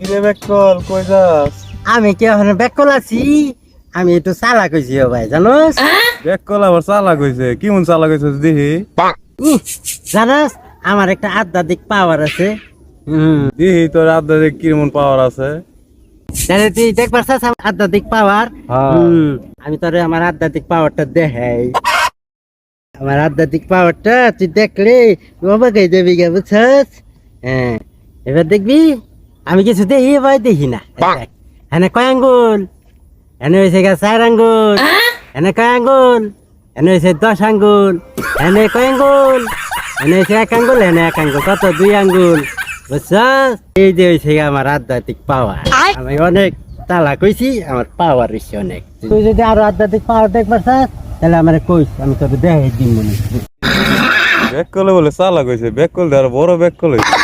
কিরে বেকল কই যাস? আমি কি এখন বেকল আছি? আমি একটু চালাক হইছি ভাই, জানোস? বেকল আবার চালাক হইছে, কেমন চালাক হইছে দেখি। জানোস আমার একটা আধ্যাত্মিক পাওয়ার আছে। দেখি তোর আদারে কিরমন পাওয়ার আছে। তাহলে তুই দেখবার চাস আমার আধ্যাত্মিক পাওয়ার? হ্যাঁ। আমি তোরে আমার আধ্যাত্মিক পাওয়ারটা দেখাই। আমার আধ্যাত্মিক পাওয়ারটা তুই দেখলে অবাক হয়ে যাবি গে, বুঝছস? হ্যাঁ, এবার দেখবি আমি কিছু দেখি ভাই, দেখি না। হ্যাঁ, কয় আঙ্গুল? এনে হয়েছে গা 4 আঙ্গুল। এনে কয় আঙ্গুল? এনে হয়েছে 10 আঙ্গুল। এনে কয় আঙ্গুল? এনে হয়েছে 1 আঙ্গুল। এনে 1 আঙ্গুল, কত? 2 আঙ্গুল, বুঝছস? এই যে হয়েছে আমার আধ্যাত্মিক পাওয়ার। আমি অনেক তালা কইছি, আমার পাওয়ার হয়েছে অনেক। তুই যদি আরো আধ্যাত্মিক পাওয়ার দেখবার চাস তাহলে আমার কইস, আমি তোর দেখাই দিই মনে। বেকলে বলে চালাক হইছে, বেকল আর বড় বেকল হইছে।